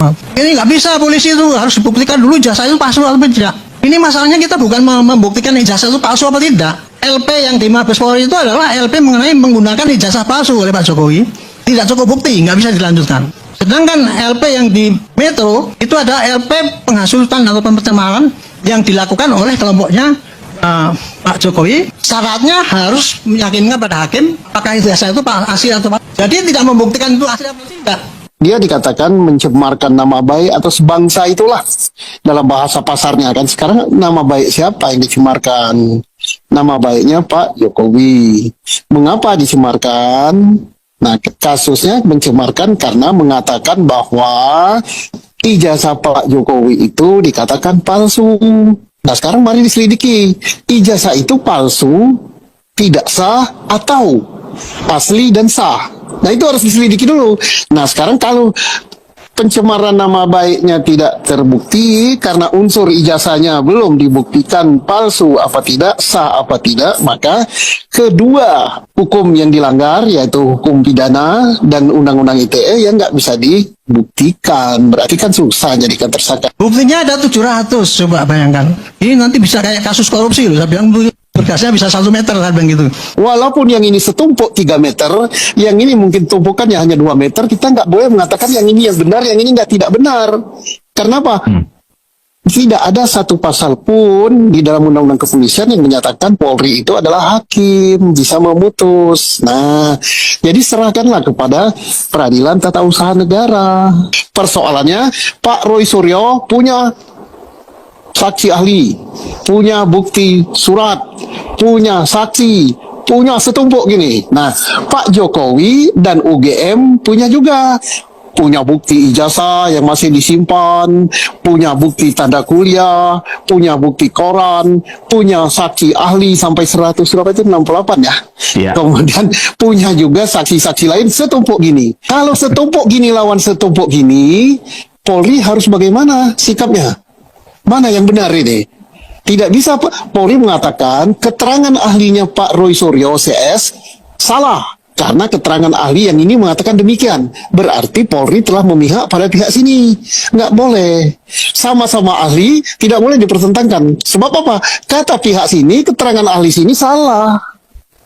Ini nggak bisa, polisi itu harus dibuktikan dulu ijazah itu palsu atau tidak. Ini masalahnya kita bukan membuktikan ijazah itu palsu atau tidak. LP yang di Mabes Polri itu adalah LP mengenai menggunakan ijazah palsu oleh Pak Jokowi. Tidak cukup bukti, nggak bisa dilanjutkan. Sedangkan LP yang di Metro itu ada LP penghasutan atau pencemaran yang dilakukan oleh kelompoknya Pak Jokowi. Syaratnya harus meyakinkan pada hakim apakah ijazah itu asli atau palsu. Jadi tidak membuktikan itu asli atau tidak. Dia dikatakan mencemarkan nama baik atas bangsa itulah dalam bahasa pasarnya kan. Sekarang nama baik siapa yang dicemarkan? Nama baiknya Pak Jokowi. Mengapa dicemarkan? Nah, kasusnya mencemarkan karena mengatakan bahwa ijazah Pak Jokowi itu dikatakan palsu. Nah, sekarang mari diselidiki. Ijazah itu palsu, tidak sah, atau asli dan sah. Nah, itu harus diselidiki dulu. Nah, sekarang kalau pencemaran nama baiknya tidak terbukti karena unsur ijazahnya belum dibuktikan palsu apa tidak, sah apa tidak, maka kedua hukum yang dilanggar yaitu hukum pidana dan undang-undang ITE yang nggak bisa dibuktikan. Berarti kan susah jadikan tersangka. Buktinya ada 700, coba bayangkan. Ini nanti bisa kayak kasus korupsi loh, saya bilang berkasnya bisa 1 meter kan begitu. Walaupun yang ini setumpuk 3 meter, yang ini mungkin tumpukannya hanya 2 meter, kita nggak boleh mengatakan yang ini yang benar, yang ini nggak tidak benar. Karena apa? Tidak ada satu pasal pun di dalam Undang-Undang Kepolisian yang menyatakan Polri itu adalah hakim, bisa memutus. Nah, jadi serahkanlah kepada Peradilan Tata Usaha Negara. Persoalannya, Pak Roy Suryo punya saksi ahli, punya bukti surat, punya saksi, punya setumpuk gini. Nah, Pak Jokowi dan UGM punya juga. Punya bukti ijazah yang masih disimpan, punya bukti tanda kuliah, punya bukti koran, punya saksi ahli sampai 100 berapa itu 68 ya. Iya. Kemudian punya juga saksi-saksi lain setumpuk gini. Kalau setumpuk gini lawan setumpuk gini, Polri harus bagaimana sikapnya? Mana yang benar ini? Tidak bisa Polri mengatakan keterangan ahlinya Pak Roy Suryo CS salah. Karena keterangan ahli yang ini mengatakan demikian. Berarti Polri telah memihak pada pihak sini. Nggak boleh. Sama-sama ahli tidak boleh dipertentangkan. Sebab apa? Kata pihak sini, keterangan ahli sini salah.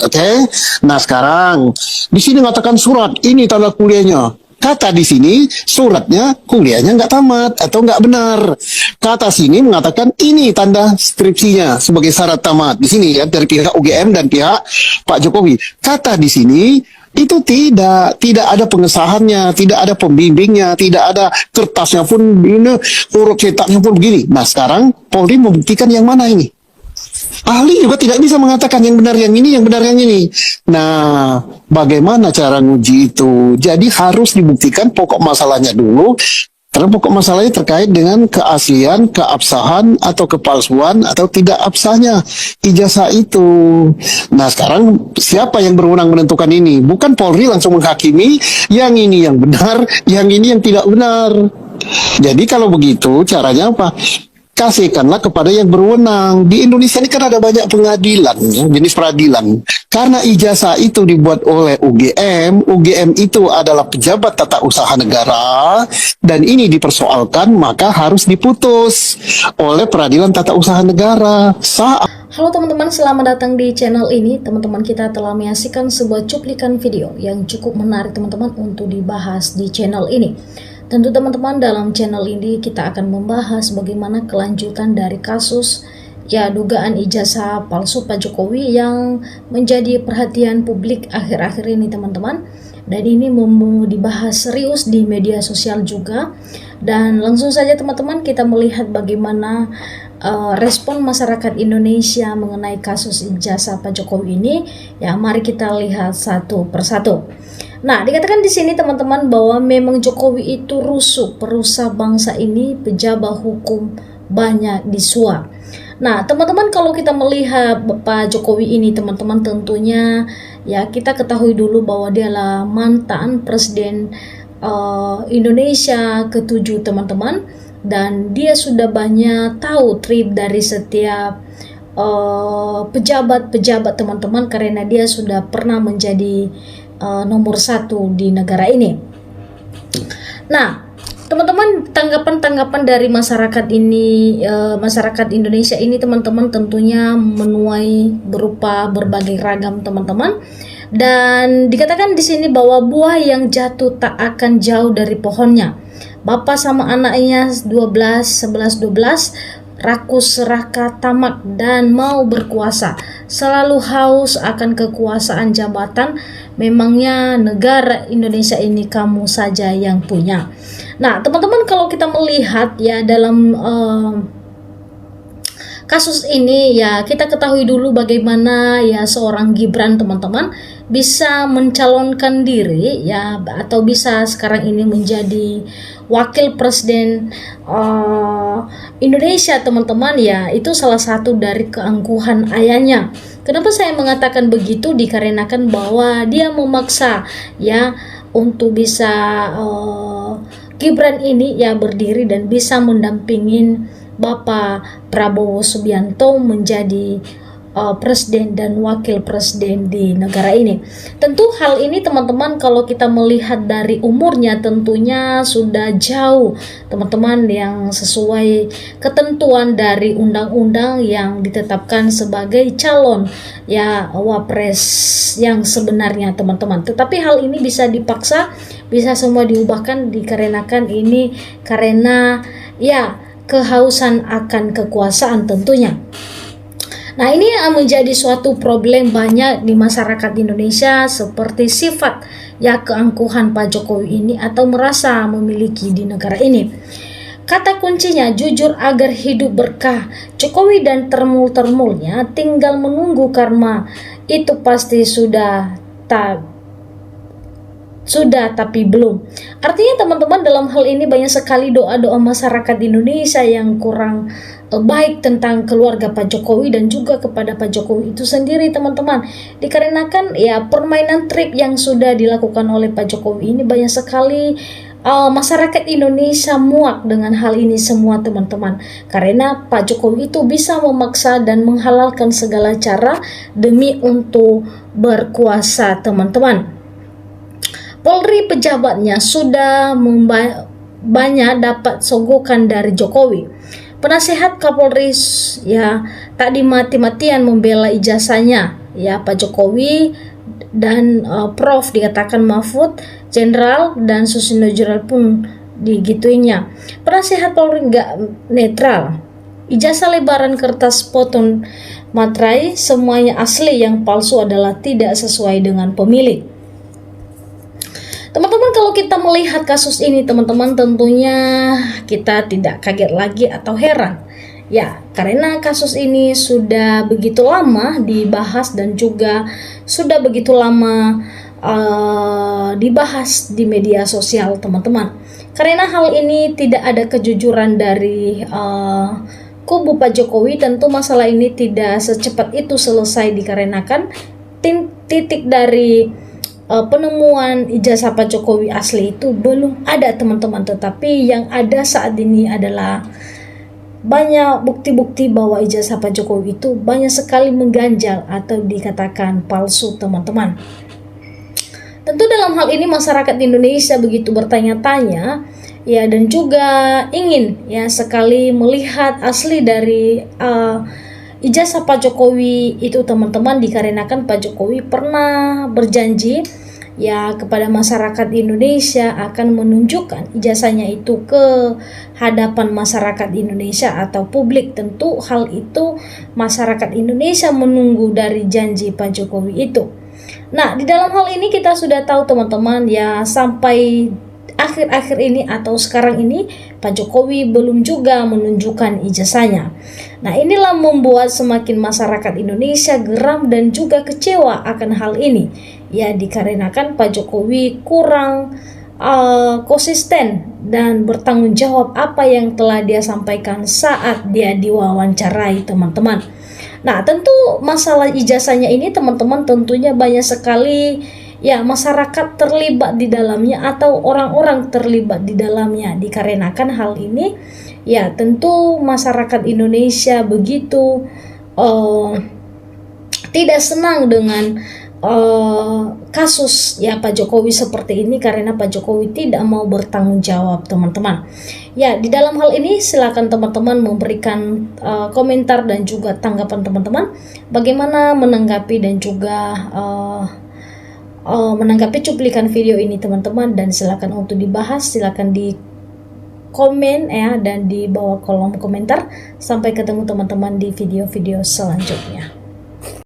Oke? Nah sekarang, di sini mengatakan surat, ini tanda kuliahnya. Kata di sini suratnya kuliahnya nggak tamat atau nggak benar. Kata sini mengatakan ini tanda skripsinya sebagai syarat tamat. Di sini ya dari pihak UGM dan pihak Pak Jokowi. Kata di sini itu tidak ada pengesahannya, tidak ada pembimbingnya, tidak ada kertasnya pun ini huruf cetaknya pun begini. Nah sekarang Polri membuktikan yang mana ini? Ahli juga tidak bisa mengatakan yang benar yang ini, yang benar yang ini. Nah, bagaimana cara nguji itu? Jadi harus dibuktikan pokok masalahnya dulu. Karena pokok masalahnya terkait dengan keaslian, keabsahan, atau kepalsuan, atau tidak absahnya ijazah itu. Nah, sekarang siapa yang berwenang menentukan ini? Bukan Polri langsung menghakimi, yang ini yang benar, yang ini yang tidak benar. Jadi kalau begitu, caranya apa? Kasihkanlah kepada yang berwenang. Di Indonesia ini kan ada banyak pengadilan, ya, jenis peradilan. Karena ijazah itu dibuat oleh UGM, UGM itu adalah pejabat tata usaha negara, dan ini dipersoalkan, maka harus diputus oleh Peradilan Tata Usaha Negara. Halo teman-teman, selamat datang di channel ini. Teman-teman, kita telah menyaksikan sebuah cuplikan video yang cukup menarik teman-teman untuk dibahas di channel ini. Tentu teman-teman, dalam channel ini kita akan membahas bagaimana kelanjutan dari kasus dugaan ijazah palsu Pak Jokowi yang menjadi perhatian publik akhir-akhir ini teman-teman. Dan ini mau dibahas serius di media sosial juga. Dan langsung saja teman-teman kita melihat bagaimana respon masyarakat Indonesia mengenai kasus ijazah Pak Jokowi ini. Ya, mari kita lihat satu persatu. Nah, dikatakan di sini teman-teman bahwa memang Jokowi itu rusuh, perusak bangsa ini, pejabat hukum banyak disuap. Nah, teman-teman, kalau kita melihat Pak Jokowi ini teman-teman, tentunya ya kita ketahui dulu bahwa dia adalah mantan presiden Indonesia ke-7 teman-teman, dan dia sudah banyak tahu trip dari setiap pejabat-pejabat teman-teman, karena dia sudah pernah menjadi nomor 1 di negara ini. Nah, Teman-teman, tanggapan-tanggapan dari masyarakat ini, masyarakat Indonesia ini teman-teman tentunya menuai berupa berbagai ragam teman-teman. Dan dikatakan di sini bahwa buah yang jatuh tak akan jauh dari pohonnya. Bapak sama anaknya 11, 12 rakus, serakah, tamak, dan mau berkuasa, selalu haus akan kekuasaan jabatan. Memangnya negara Indonesia ini kamu saja yang punya. Nah teman-teman, kalau kita melihat ya dalam kasus ini, ya kita ketahui dulu bagaimana ya seorang Gibran teman-teman bisa mencalonkan diri ya, atau bisa sekarang ini menjadi wakil presiden Indonesia teman-teman. Ya itu salah satu dari keangkuhan ayahnya. Kenapa saya mengatakan begitu? Dikarenakan bahwa dia memaksa ya untuk bisa Gibran ini ya berdiri dan bisa mendampingin Bapak Prabowo Subianto menjadi presiden dan wakil presiden di negara ini. Tentu hal ini teman-teman, kalau kita melihat dari umurnya tentunya sudah jauh teman-teman yang sesuai ketentuan dari undang-undang yang ditetapkan sebagai calon ya wapres yang sebenarnya teman-teman. Tetapi hal ini bisa dipaksa, bisa semua diubahkan dikarenakan ini karena ya kehausan akan kekuasaan tentunya. Nah ini menjadi suatu problem banyak di masyarakat Indonesia, seperti sifat ya keangkuhan Pak Jokowi ini atau merasa memiliki di negara ini. Kata kuncinya jujur agar hidup berkah. Jokowi dan termul-termulnya tinggal menunggu karma. Itu pasti sudah tapi belum. Artinya teman-teman, dalam hal ini banyak sekali doa-doa masyarakat Indonesia yang kurang baik tentang keluarga Pak Jokowi dan juga kepada Pak Jokowi itu sendiri teman-teman. Dikarenakan ya permainan trik yang sudah dilakukan oleh Pak Jokowi ini, banyak sekali masyarakat Indonesia muak dengan hal ini semua teman-teman. Karena Pak Jokowi itu bisa memaksa dan menghalalkan segala cara demi untuk berkuasa teman-teman. Polri pejabatnya sudah banyak dapat sogokan dari Jokowi. Penasihat Kapolri ya tadi mati-matian membela ijazahnya ya Pak Jokowi dan Prof dikatakan Mahfud, Jenderal dan Susilo Jural pun digituinya. Penasihat Polri nggak netral. Ijazah lebaran kertas potong materai semuanya asli, yang palsu adalah tidak sesuai dengan pemilik. Teman-teman, kalau kita melihat kasus ini teman-teman, tentunya kita tidak kaget lagi atau heran ya, karena kasus ini sudah begitu lama dibahas dan juga sudah begitu lama dibahas di media sosial teman-teman. Karena hal ini tidak ada kejujuran dari kubu Pak Jokowi, tentu masalah ini tidak secepat itu selesai dikarenakan titik dari penemuan ijazah Pak Jokowi asli itu belum ada teman-teman. Tetapi yang ada saat ini adalah banyak bukti-bukti bahwa ijazah Pak Jokowi itu banyak sekali mengganjal atau dikatakan palsu teman-teman. Tentu dalam hal ini masyarakat Indonesia begitu bertanya-tanya ya, dan juga ingin ya sekali melihat asli dari ijazah Pak Jokowi itu teman-teman, dikarenakan Pak Jokowi pernah berjanji ya kepada masyarakat Indonesia akan menunjukkan ijazahnya itu ke hadapan masyarakat Indonesia atau publik. Tentu hal itu masyarakat Indonesia menunggu dari janji Pak Jokowi itu. Nah di dalam hal ini kita sudah tahu teman-teman ya, sampai akhir-akhir ini atau sekarang ini Pak Jokowi belum juga menunjukkan ijazahnya. Nah inilah membuat semakin masyarakat Indonesia geram dan juga kecewa akan hal ini ya, dikarenakan Pak Jokowi kurang konsisten dan bertanggung jawab apa yang telah dia sampaikan saat dia diwawancarai teman-teman. Nah tentu masalah ijazahnya ini teman-teman tentunya banyak sekali ya masyarakat terlibat di dalamnya atau orang-orang terlibat di dalamnya. Dikarenakan hal ini ya tentu masyarakat Indonesia begitu tidak senang dengan kasus ya Pak Jokowi seperti ini karena Pak Jokowi tidak mau bertanggung jawab, teman-teman. Ya, di dalam hal ini silakan teman-teman memberikan komentar dan juga tanggapan teman-teman bagaimana menanggapi dan juga menanggapi cuplikan video ini, teman-teman, dan silakan untuk dibahas, silakan di komen ya dan di bawah kolom komentar. Sampai ketemu teman-teman di video-video selanjutnya.